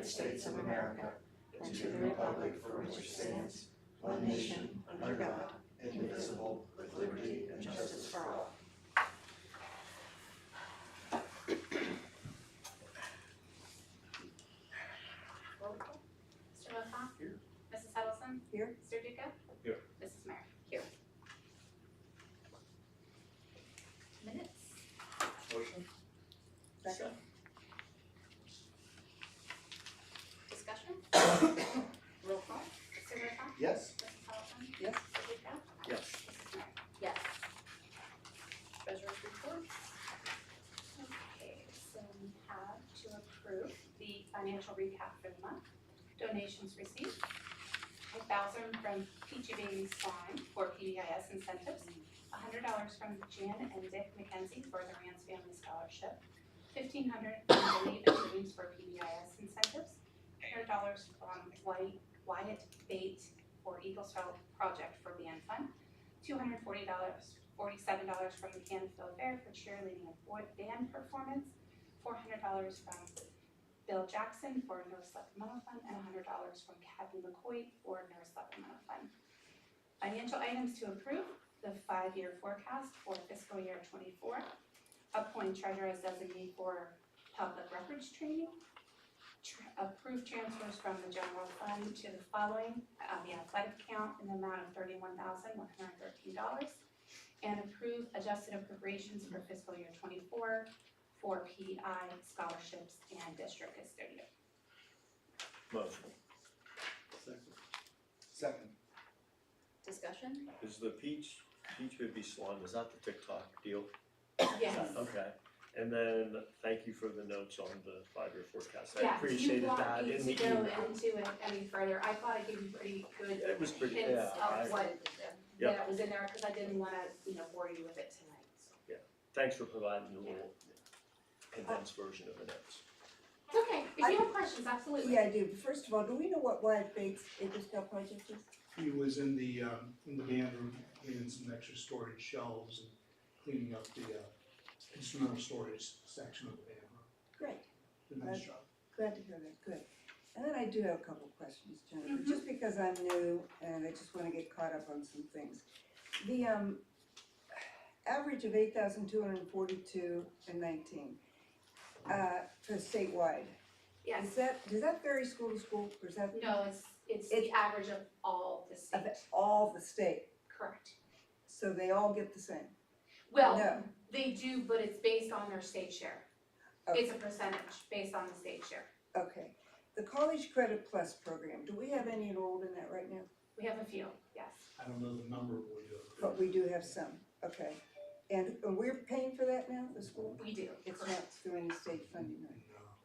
United States of America, and to the republic for which it stands, one nation, under God, indivisible, with liberty and justice for all. Roll call. Mr. Lefkoff? Here. Mrs. Huddleston? Here. Mr. Duca? Here. Mrs. Merrick? Here. Minutes? Motion? Second. Discussion? Roll call. Mr. Lefkoff? Yes. Mrs. Huddleston? Yes. Mr. Duca? Yes. Mrs. Merrick? Yes. Treasurer's report. Okay, so we have to approve the financial recap for the month. Donations received, $1,000 from Peachy Baby Slime for PBIS incentives, $100 from Jan and Dick McKenzie for the Rance Family Scholarship, $1,500 from Billy and James for PBIS incentives, $100 from Wyatt Bate for Eagle Scout Project for Band Fund, $247 from the Canfield Fair for cheerleading and band performance, $400 from Bill Jackson for Nurse Supplemental Fund, and $100 from Kathy McCoy for Nurse Supplemental Fund. Financial items to approve: the 5-year forecast for fiscal year '24, appoint treasurer as designee for public records training, approve transfers from the general fund to the following: the athletic account in the amount of $31,113, and approve adjusted appropriations for fiscal year '24 for PI scholarships and district custodian. Motion. Second. Discussion? Is the peach baby slime, is that the TikTok deal? Yes. Okay, and then thank you for the notes on the 5-year forecast. I Yeah, appreciated that do in you the want me to email. go into it any further? I thought I gave you pretty good It was pretty, hints yeah. of what Yep. that was in there, because I didn't wanna, bore you with it tonight, so. Thanks for providing the little condensed version of the notes. It's okay, if you have questions, absolutely. Yeah, I do. But first of all, do we know what Wyatt Bates Eagle Scout project is? He was in the band room, cleaning some extra storage shelves and cleaning up the instrumental storage section of the band room. Great, Did a nice job. glad to hear that, good. And then I do have a couple of questions, Jennifer, Mhm. just because I'm new and I just wanna get caught up on some things. The, average of 8,242 and 19, for statewide. Yes, Does that vary school to school, or is that no, it's the average of all the of states, all the state? correct. So they all get the same? Well, No. they do, but it's based on their state share. Okay. It's a percentage based on the state share. Okay. The College Credit Plus program, do we have any enrolled in that right now? We have a few, yes. I don't know the number, but we do. But we do have some, okay. And we're paying for that now, the school? We do, It's correct. not through any state funding, right?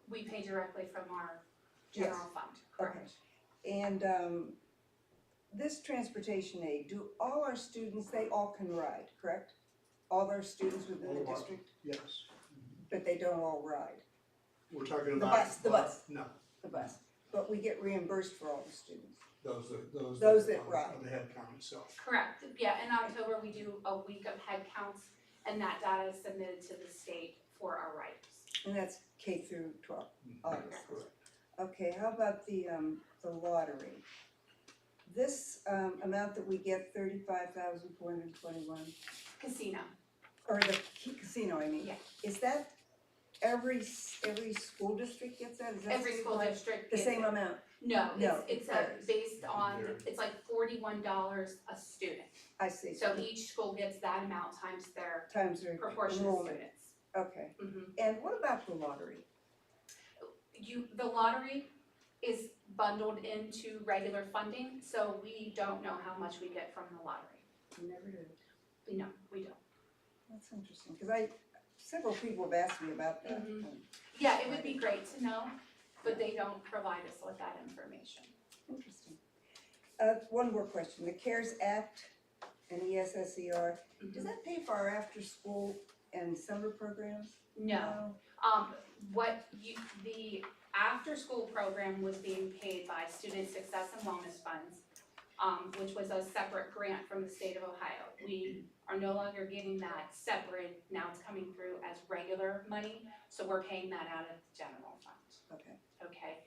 We pay directly from our Yes. general fund, Okay. correct. And this transportation aid, do all our students, they all can ride, correct? All our students within the All of our- district, Yes. but they don't all ride, We're talking The about. the bus. No, the bus. But we get reimbursed for all the students. those that ride. The head count itself. Correct, yeah, in October, we do a week of head counts, and that data is submitted to the state for our riders. And that's K through 12, August. Correct. Okay, how about the lottery? This amount that we get, 35,421, Casino, or the casino, I mean. Yeah. Is that every school district gets that? Is that every school statewide? district The gets same it. amount? No, No, it's it varies. based on, Varies. it's like $41 a student. I see. So each school gets that amount times their Times their proportion of enrollment. students. Okay, Mhm. and what about the lottery? The lottery is bundled into regular funding, so we don't know how much we get from the lottery. You never did. No, we don't. That's interesting, because several people have asked me about that. Mhm. and Yeah, it would be great to know, but they don't provide us with that information. Interesting. One more question, the CARES Act and ESSER, does that pay for our after-school and summer programs? No. The after-school program was being paid by Student Success and Wellness Funds, which was a separate grant from the state of Ohio. We are no longer getting that separate, now it's coming through as regular money, so we're paying that out of the general fund, Okay, okay?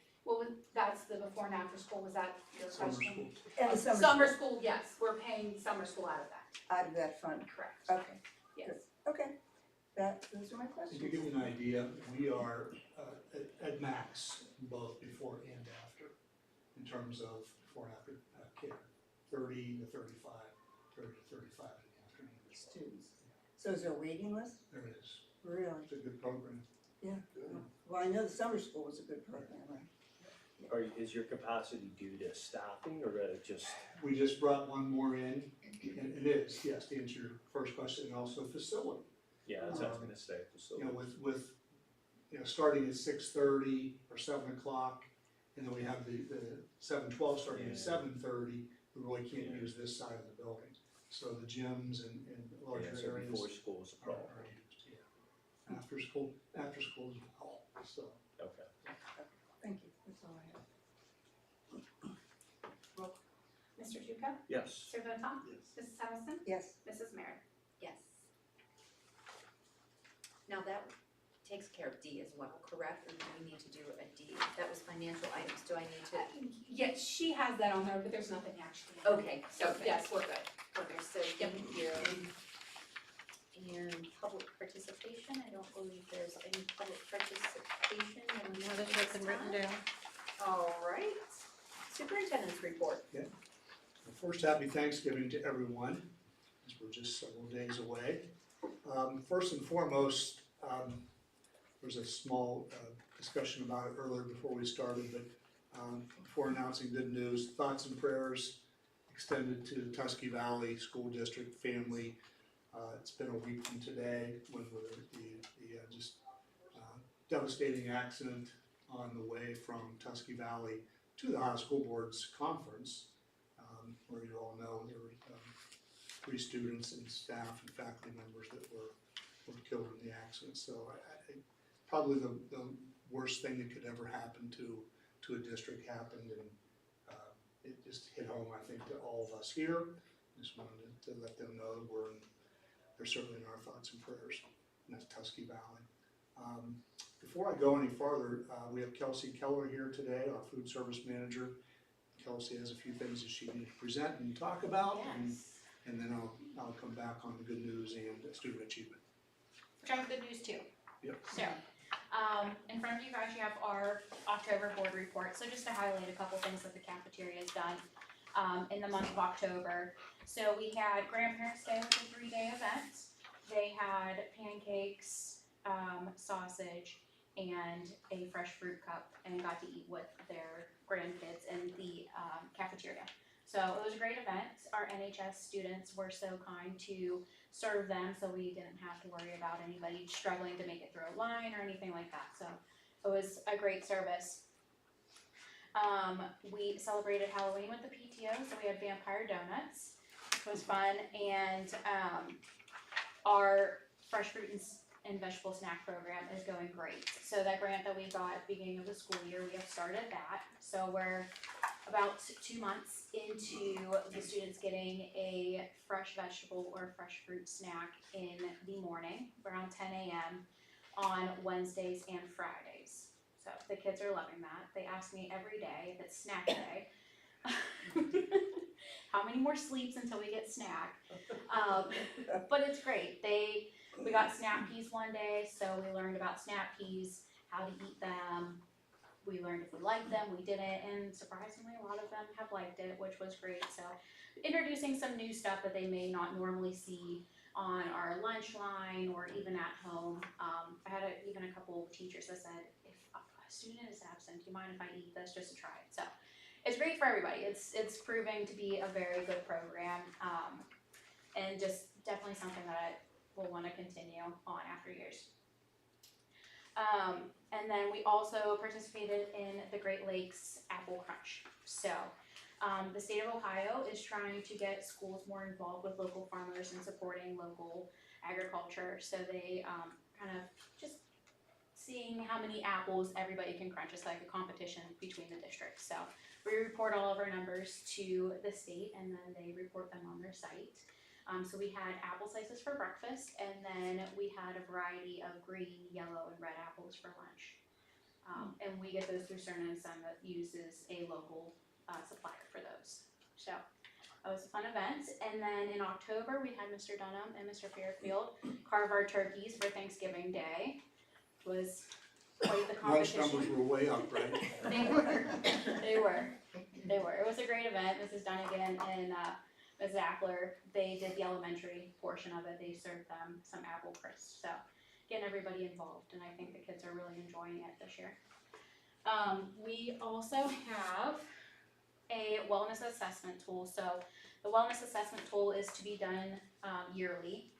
That's the before and after school, was that your Summer question? school. And the Summer school, yes, we're paying summer school out of that, out of that fund, correct, okay, yes. okay. Those are my To questions. give you an idea, we are at max both before and after, in terms of before and after care, 30 to 35, 30 to 35 in the afternoon as well. Students. So is there a waiting list? There it is. Really? It's a good program. Well, I know the summer school was a good program, right? Is your capacity due to staffing or just? We just brought one more in, and it is, yes, to answer your first question, and also facility. Yeah, that's what I was gonna say, so. You know, with starting at 6:30 or 7 o'clock, and then we have the 7:12 starting at Yeah. 7:30, we really can't Yeah. use this side of the building. So the gyms and larger Yeah, so areas before school is a are problem, used, yeah. After school as well, so. okay. Thank you, that's all I have. Mr. Juka? Yes. Mr. Votak? Yes. Mrs. Harrison? Yes, Mrs. Merritt? Yes. Now that takes care of D as well, correct? Or do we need to do a D? That was financial items, do I need to? Yes, she has that on her, but there's nothing actually. Okay, So, okay. yes, we're good. Okay, so thank you. And public participation, I don't believe there's any public participation. Now that has been written down. All right, superintendent's report. Well, first, happy Thanksgiving to everyone, as we're just several days away. First and foremost, there was a small discussion about it earlier before we started, but before announcing good news, thoughts and prayers extended to the Tusky Valley School District family. It's been a week from today when the just devastating accident on the way from Tusky Valley to the Ohio School Board's conference, where you all know there were 3 students and staff and faculty members that were killed in the accident. So I probably the worst thing that could ever happen to a district happened, and it just hit home, I think, to all of us here. Just wanted to let them know they're certainly in our thoughts and prayers, and that's Tusky Valley. Before I go any farther, we have Kelsey Keller here today, our food service manager. Kelsey has a few things that she needs to present and talk about, and then I'll come back on the good news and student achievement. Which I have good news too. Yep. So, in front of you guys, you have our October board report. So just to highlight a couple things that the cafeteria has done in the month of October. So we had Grandparents' Day, which was a 3-day event. They had pancakes, sausage, and a fresh fruit cup, and got to eat with their grandkids in the cafeteria. So it was a great event. Our NHS students were so kind to serve them, so we didn't have to worry about anybody struggling to make it through a line or anything like that. So it was a great service. We celebrated Halloween with the PTO, so we had vampire donuts, which was fun, and our fresh fruit and vegetable snack program is going great. So that grant that we got at the beginning of the school year, we have started that. So we're about 2 months into the students getting a fresh vegetable or fresh fruit snack in the morning around 10 a.m. on Wednesdays and Fridays. So the kids are loving that. They ask me every day if it's snack day. How many more sleeps until we get snack? But it's great. We got snap peas one day, so we learned about snap peas, how to eat them. We learned if we liked them, we didn't, and surprisingly a lot of them have liked it, which was great. So introducing some new stuff that they may not normally see on our lunch line or even at home. I had even a couple of teachers that said, if a student is absent, do you mind if I eat this just to try it? So it's great for everybody. It's proving to be a very good program, and just definitely something that I will want to continue on after years. And then we also participated in the Great Lakes Apple Crunch. So the state of Ohio is trying to get schools more involved with local farmers and supporting local agriculture. So they kind of just seeing how many apples everybody can crunch. It's like a competition between the districts. So we report all of our numbers to the state, and then they report them on their site. So we had apple slices for breakfast, and then we had a variety of green, yellow, and red apples for lunch. And we get those through Cerner and Son that uses a local supplier for those. So it was a fun event. And then in October, we had Mr. Dunham and Mr. Fairfield carve our turkeys for Thanksgiving Day. It was quite the Lunch competition. numbers were way up, right? They were. They were. They were. It was a great event. Mrs. Dunnigan and Ms. Zackler, they did the elementary portion of it. They served them some apple crisp. So getting everybody involved, and I think the kids are really enjoying it this year. We also have a wellness assessment tool. So the wellness assessment tool is to be done yearly,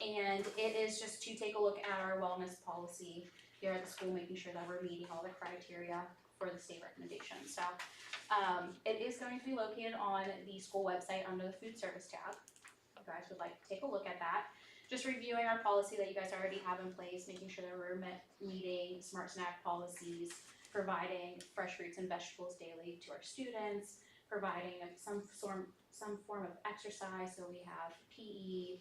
and it is just to take a look at our wellness policy here at the school, making sure that we're meeting all the criteria for the state recommendations. So it is going to be located on the school website under the food service tab. If you guys would like to take a look at that. Just reviewing our policy that you guys already have in place, making sure that we're meeting smart snack policies, providing fresh fruits and vegetables daily to our students, providing some form of exercise. So we have PE,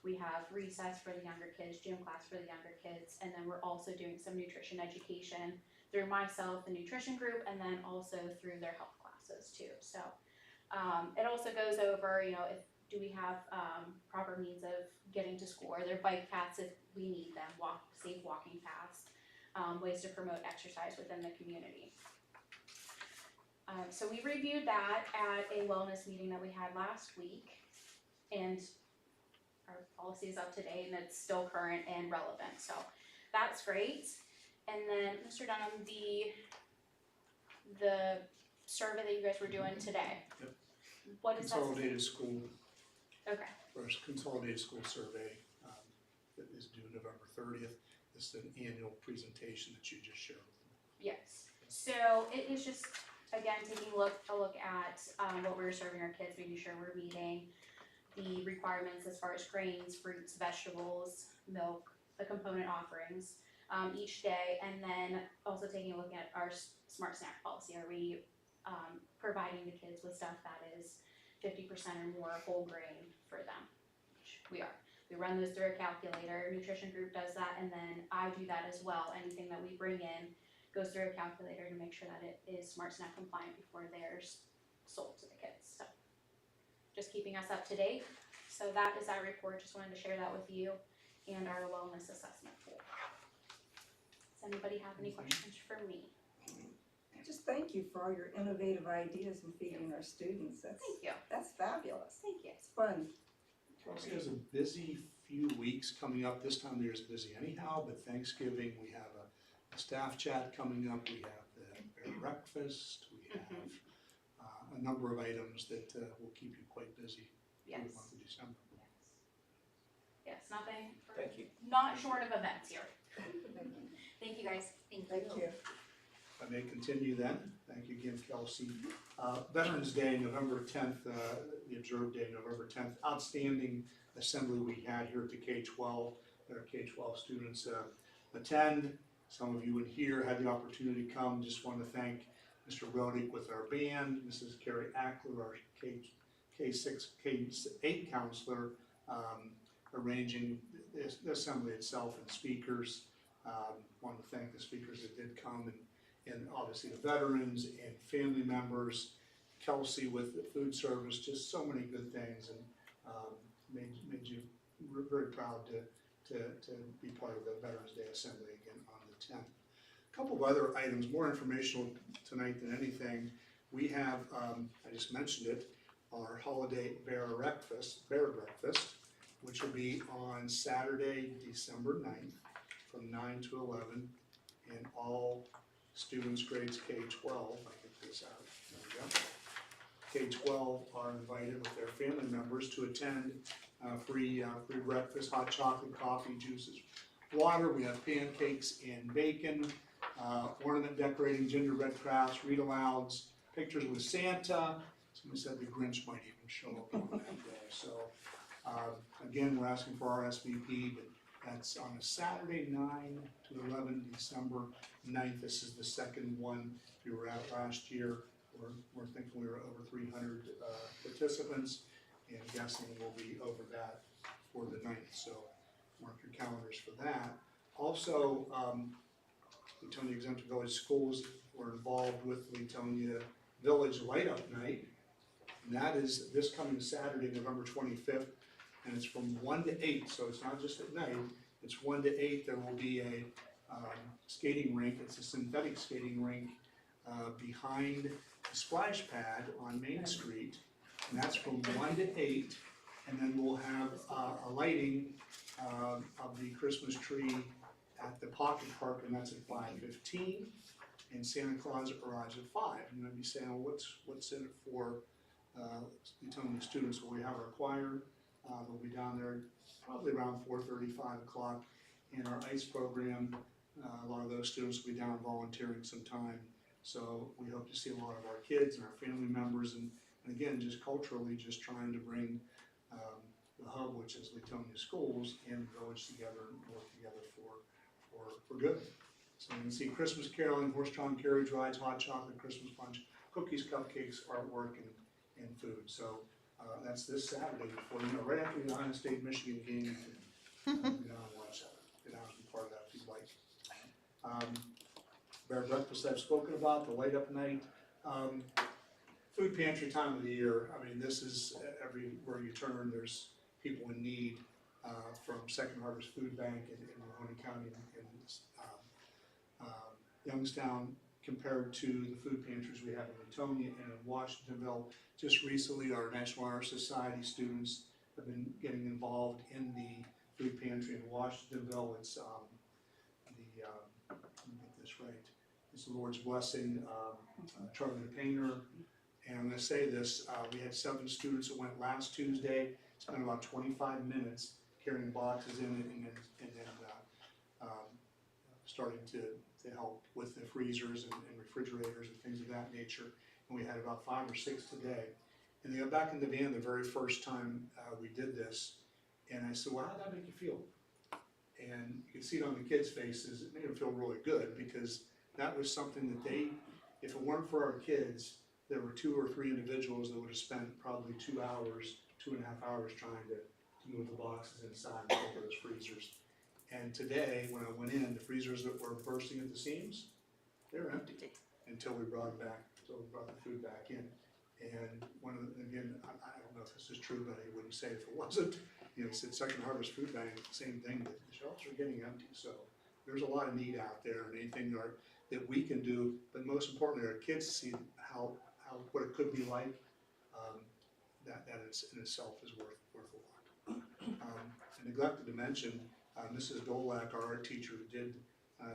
we have recess for the younger kids, gym class for the younger kids, and then we're also doing some nutrition education through myself, the nutrition group, and then also through their health classes too. So it also goes over, if do we have proper means of getting to school? Are there bike paths if we need them, safe walking paths, ways to promote exercise within the community. So we reviewed that at a wellness meeting that we had last week, and our policy is up to date and it's still current and relevant, so that's great. And then Mr. Dunham, the survey that you guys were doing today. Yep. What is that? Consolidated school, Okay. first consolidated school survey, that is due November 30th. This is an annual presentation that you just shared with them. Yes. So it is just, again, taking a look at what we're serving our kids, making sure we're meeting the requirements as far as grains, fruits, vegetables, milk, the component offerings each day, and then also taking a look at our smart snack policy. Are we providing the kids with stuff that is 50% or more whole grain for them? Which we are. We run those through a calculator. Nutrition group does that, and then I do that as well. Anything that we bring in goes through a calculator to make sure that it is smart snack compliant before they're sold to the kids. So just keeping us up to date. So that is our report. Just wanted to share that with you and our wellness assessment tool. Does anybody have any questions for me? Just thank you for all your innovative ideas in feeding our students. Thank you. That's fabulous. Thank you. It's fun. Kelsey has a busy few weeks coming up. This time of year is busy anyhow, but Thanksgiving, we have a staff chat coming up. We have the breakfast. We have a number of items that will keep you quite busy through Yes. the month of December. Yes, nothing, Thank you. not short of events here. Thank you guys. Thank you. If I may continue then, thank you again, Kelsey. Veterans Day, November 10th, the observed day, November 10th, outstanding assembly we had here at the K-12, that our K-12 students attend. Some of you in here had the opportunity to come. Just want to thank Mr. Rodick with our band, Mrs. Carrie Ackler, our K6, K8 counselor, arranging the assembly itself and speakers. Want to thank the speakers that did come, and obviously the veterans and family members, Kelsey with the food service, just so many good things, and made you very proud to be part of the Veterans Day Assembly again on the 10th. A couple of other items, more informational tonight than anything. We have, I just mentioned it, our holiday bear breakfast, which will be on Saturday, December 9th from 9 to 11, and all students grades K-12, I get this out, there we go. K-12 are invited with their family members to attend free breakfast, hot chocolate, coffee, juices, water. We have pancakes and bacon, ornament decorating, gingerbread crafts, read alouds, pictures with Santa. Somebody said the Grinch might even show up on that day. So again, we're asking for RSVP, but that's on a Saturday, 9 to 11, December 9th. This is the second one we were at last year. We're thinking we were over 300 participants, and guessing we'll be over that for the 9th. So mark your calendars for that. Also, Leetonia Exempt Village Schools were involved with Leetonia Village Light Up Night. And that is this coming Saturday, November 25th, and it's from 1 to 8, so it's not just at night, it's 1 to 8. There will be a skating rink, it's a synthetic skating rink behind the splash pad on Main Street, and that's from 1 to 8. And then we'll have a lighting of the Christmas tree at the Pocket Park, and that's at 5:15. And Santa Claus arrives at 5. You might be saying, well, what's in it for Leetonia students? Well, we have our choir, they'll be down there probably around 4:30, 5 o'clock. And our ICE program, a lot of those students will be down volunteering some time. So we hope to see a lot of our kids and our family members, and again, just culturally, just trying to bring the hub, which is Leetonia Schools, and the village together and work together for good. So you can see Christmas caroling, horse-drawn carriage rides, hot chocolate, Christmas punch, cookies, cupcakes, artwork, and food. So that's this Saturday before, right after the Ohio State Michigan game. You can go down and watch that. Get down and be part of that if you'd like. Bear breakfast I've spoken about, the light up night. Food pantry time of the year. I mean, this is everywhere you turn, there's people in need from Second Harvest Food Bank in Mahoney County and Youngstown, compared to the food pantries we have in Leetonia and in Washingtonville. Just recently, our National Honor Society students have been getting involved in the food pantry in Washingtonville. It's let me get this right. It's the Lord's Blessing, Charlie the Painter. And I'm going to say this, we had 7 students that went last Tuesday, spent about 25 minutes carrying boxes in it, and then starting to help with the freezers and refrigerators and things of that nature. And we had about 5 or 6 today. And they got back in the van the very first time we did this. And I said, well, how'd that make you feel? And you can see it on the kids' faces, it made them feel really good, because that was something that they, if it weren't for our kids, there were 2 or 3 individuals that would have spent probably 2 hours, 2.5 hours trying to move the boxes inside and fill those freezers. And today, when I went in, the freezers that were bursting at the seams, they were empty until we brought the food back in. And again, I don't know if this is true, but I wouldn't say if it wasn't. You know, he said Second Harvest Food Bank, same thing, that the shelves are getting empty. So there's a lot of need out there, and anything that we can do, but most importantly, our kids see what it could be like, that in itself is worth a lot. I neglected to mention, Mrs. Dolak, our art teacher, did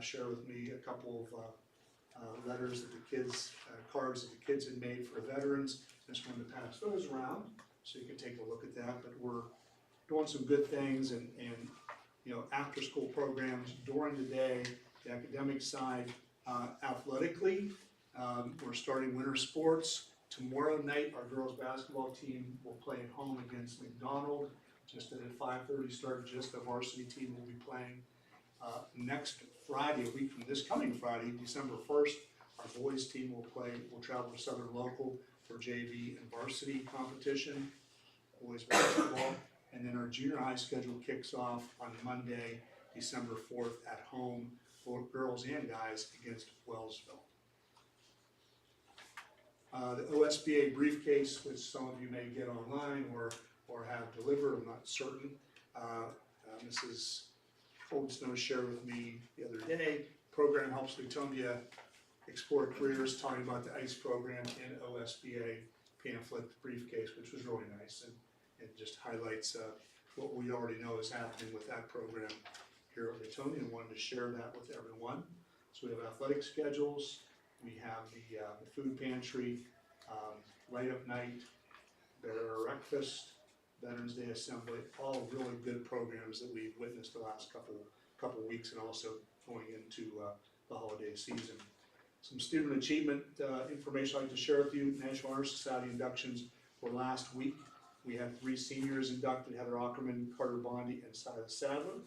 share with me a couple of letters that the kids, cards that the kids had made for veterans. Just wanted to pass those around so you can take a look at that. But we're doing some good things, and you know, after school programs during the day, the academic side, athletically. We're starting winter sports. Tomorrow night, our girls basketball team will play at home against McDonald. Just at a 5:30 start, just the varsity team will be playing. Next Friday, a week from this coming Friday, December 1st, our boys team will travel to Southern Local for JV and varsity competition, boys basketball. And then our junior high schedule kicks off on Monday, December 4th at home, both girls and guys, against Wellsville. The OSBA briefcase, which some of you may get online or have delivered, I'm not certain. Mrs. Cold Snow shared with me the other day. Program helps Leetonia explore careers, talking about the ICE program and OSBA pamphlet briefcase, which was really nice, and it just highlights what we already know is happening with that program here at Leetonia, and wanted to share that with everyone. So we have athletic schedules, we have the food pantry, light up night, breakfast, Veterans Day Assembly, all really good programs that we've witnessed the last couple weeks, and also going into the holiday season. Some student achievement information I'd like to share with you. National Honor Society inductions were last week. We had 3 seniors inducted: Heather Ackerman, Carter Bondi, and Silas Sadler.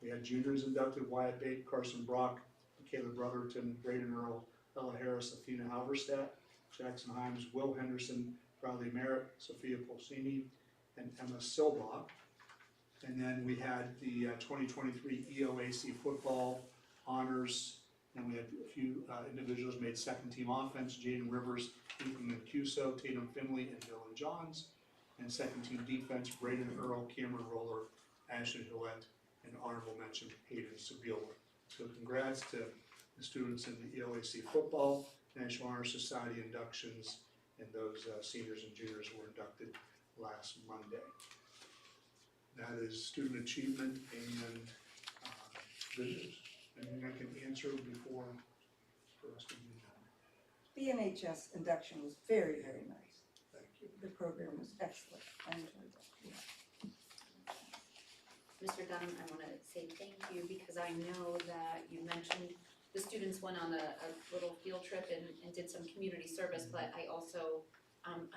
We had juniors inducted: Wyatt Bate, Carson Brock, Michaela Brotherton, Braden Earl, Ella Harris, Athena Halverstadt, Jackson Himes, Will Henderson, Bradley Merritt, Sophia Polsini, and Emma Silva. And then we had the 2023 EOAC football honors And we had a few individuals made second team offense, Jaden Rivers, Ethan Mancuso, Tatum Finley, and Dylan Johns. And second team defense, Braden Earl, Cameron Roller, Ashton Hillette, and honorable mention Hayden Sabila. So congrats to the students in the ELAC football, National Honor Society inductions, and those seniors and juniors were inducted last Monday. That is student achievement and good news. Anything I can answer before the rest of you? The NHS induction was very, very nice. Thank you. The program was excellent. I enjoyed that. Mr. Dunham, I wanna say thank you because I know that you mentioned the students went on a little field trip and did some community service, but I also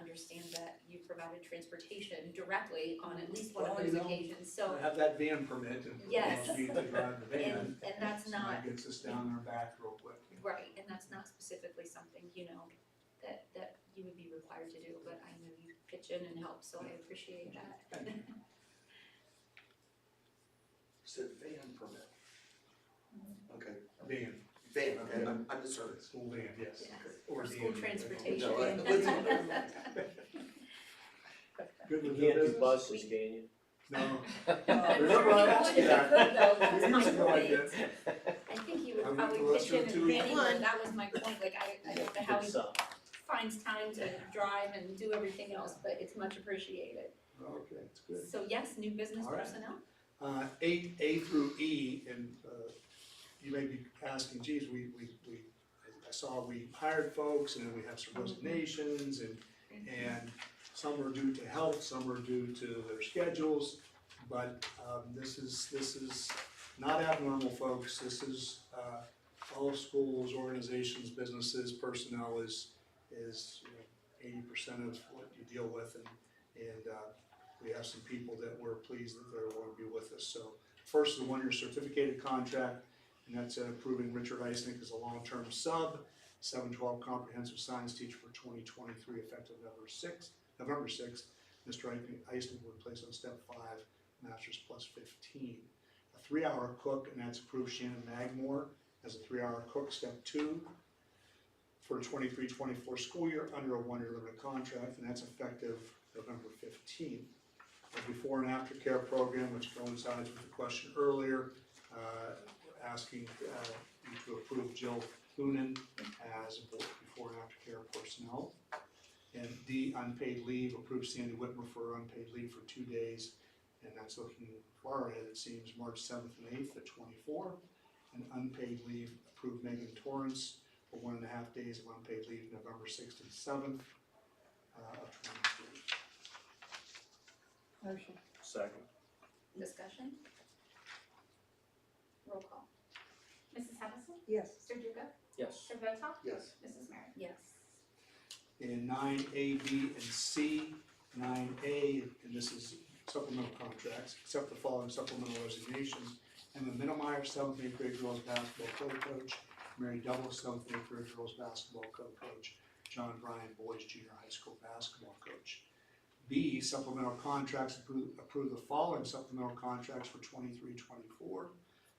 understand that you provided transportation directly on at least one of Well, those you know, occasions, so. I have that van permit and Yes. allows me to drive the van. And that's So not, that gets us down there and back real quick. right, and that's not specifically something, that you would be required to do, but I know you pitch in and help, so I appreciate that. Thank you. Said van permit. Okay, Van, van, okay, I'm discerning. school van, yes. Yes, Or for school van. transportation. No, Good You with can't do business? buses, can you? No. I'm Remember sure I he asked you would that? if he could though, that's my Years ago I point. did. I think he would I went probably to pitch in Western and too. anyone, that was my point, like I don't know how he It's, finds time to drive and do everything else, but it's much appreciated. Okay, it's good. So yes, new business All right. personnel? 8A through E, and you may be asking, geez, I saw we hired folks, and then we have some resignations, and some are due to health, some are due to their schedules, but this is not abnormal, folks. This is all schools, organizations, businesses, personnel is 80% of what you deal with, and we have some people that we're pleased that they want to be with us. So first is the one-year certificated contract, and that's approving Richard Eisnick as a long-term sub, 712 comprehensive science teacher for 2023, effective November 6th. Mr. Eisnick will be placed on step 5, Masters plus 15. A 3-hour cook, and that's approved Shannon Magmore as a 3-hour cook, step 2, for the 23-24 school year under a 1-year limited contract, and that's effective November 15th. A before and after care program, which coincides with the question earlier, asking you to approve Jill Thunen as before and after care personnel. And D, unpaid leave, approve Sandy Whitmer for unpaid leave for 2 days, and that's looking far ahead, it seems, March 7th and 8th at 24. And unpaid leave, approve Megan Torrance for 1.5 days of unpaid leave, November 6th and 7th of 23. Motion. second. Discussion? Roll call. Mrs. Hennessy? Yes. Mr. Duca? Yes. Mr. Votak? Yes. Mrs. Merrick? Yes. In 9A, B, and C, 9A, and this is supplemental contracts, accept the following supplemental resignations. Emma Mittelmeyer, 7th and 8th grade girls basketball co-coach. Mary Douglas, 7th and 8th grade girls basketball co-coach. John Bryan, boys junior high school basketball coach. B, supplemental contracts, approve the following supplemental contracts for 23-24,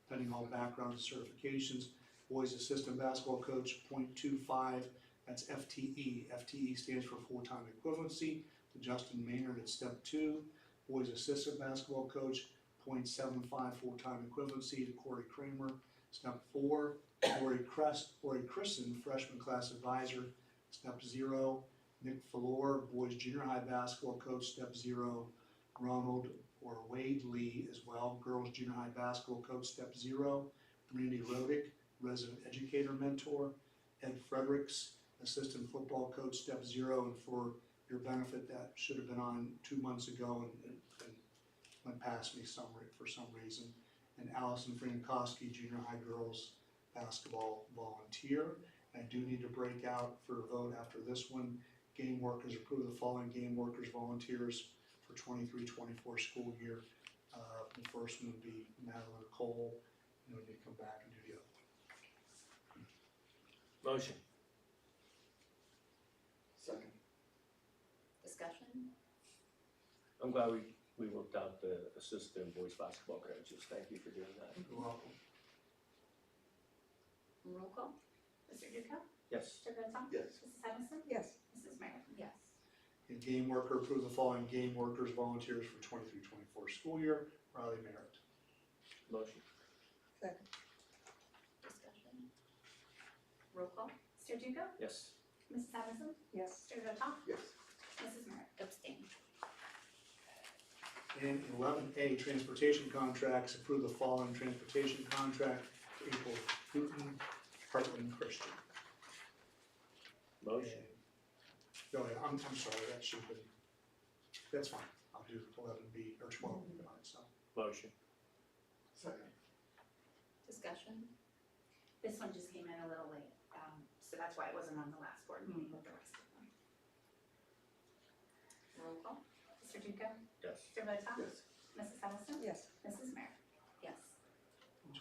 pending all backgrounds and certifications. Boys assistant basketball coach, .25, that's FTE. FTE stands for full-time equivalency, to Justin Maynard at step 2. Boys assistant basketball coach, .75 full-time equivalency to Corey Kramer. Step 4, Lori Christen, freshman class advisor, step 0. Nick Falor, boys junior high basketball coach, step 0. Ronald or Wade Lee as well, girls junior high basketball coach, step 0. Randy Rodick, resident educator mentor. Ed Fredericks, assistant football coach, step 0. And for your benefit, that should have been on 2 months ago and went past me for some reason. And Allison Frankowski, junior high girls basketball volunteer. I do need to break out for a vote after this one. Game workers, approve the following game workers volunteers for 23-24 school year. The first one would be Madeline Cole, and we need to come back and do the other one. Motion. Second. Discussion? I'm glad we worked out the assistant boys basketball coaches. Thank you for doing that. You're welcome. Roll call? Mr. Duco? Yes. Mr. Votak? Yes. Mrs. Henderson? Yes. Mrs. Merritt? Yes. In game worker, approve the following game workers volunteers for 23-24 school year. Riley Merritt. Motion. Second. Discussion? Roll call? Mr. Duco? Yes. Mrs. Henderson? Yes. Mr. Votak? Yes. Mrs. Merritt? Abstain. In 11A, transportation contracts, approve the following transportation contract for April Newton, Heartland Christian. Motion. No, yeah, I'm sorry, that should have been, that's fine, I'll do 11B or 12, so. Motion. Second. Discussion? This one just came in a little late, so that's why it wasn't on the last board meeting with the rest of them. Roll call? Mr. Duco? Yes. Mr. Votak? Yes. Mrs. Henderson? Yes. Mrs. Merritt? Yes.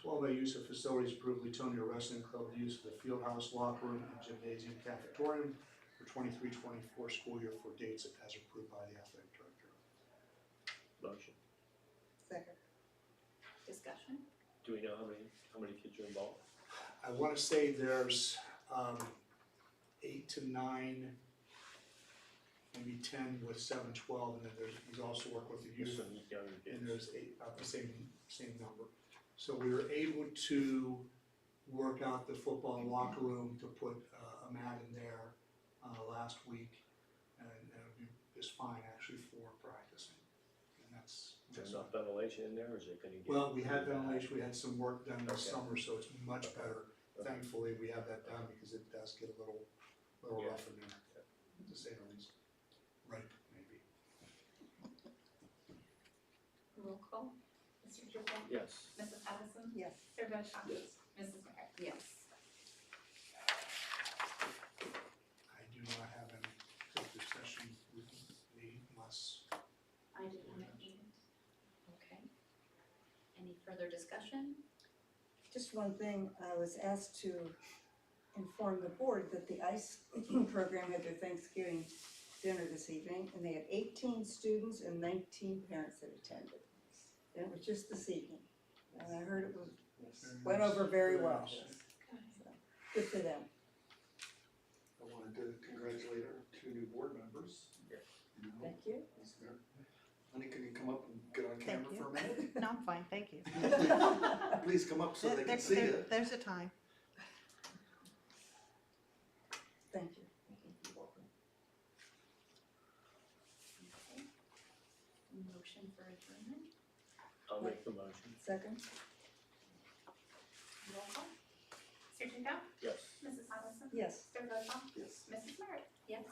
12A, use of facilities, approve Leetonia Wrestling Club to use the field house, locker room, and gymnasium cafetorium for 23-24 school year for dates as approved by the athletic director. Motion. Second. Discussion? Do we know how many kids are involved? I wanna say there's 8 to 9, maybe 10 with 7, 12, and then he's also worked with the youth, Some younger kids. and there's 8, about the same number. So we were able to work out the football locker room to put a mat in there last week, and it would be just fine actually for practicing. And that's There's enough ventilation in there, or is it gonna get? well, we had ventilation, we had some work done this Okay. summer, so it's much better. Okay. Thankfully, we have that done because it does get a little Yeah. rough in there, to say the least. Right, maybe. Roll call? Mr. Duco? Yes. Mrs. Henderson? Yes. Mr. Votak? Yes. Mrs. Merritt? Yes. I do not have an executive session with me unless, I did one at 8. Okay. Any further discussion? Just one thing, I was asked to inform the board that the ICE program had their Thanksgiving dinner this evening, and they had 18 students and 19 parents that attended. And it was just this evening, and I heard it was, went over very well. So, good for them. I wanted to congratulate our 2 new board members. Yeah. You know, Thank you. that's there. Honey, can you come up and get on Thank camera you. for a minute? No, I'm fine, thank you. Please come up so they can There- see there- you. There's a time. Thank you. Okay. Motion for adjournment? I'll make the motion. Second? Roll call. Mr. Duco? Yes. Mrs. Henderson? Yes. Mr. Votak? Yes. Mrs. Merritt? Yes.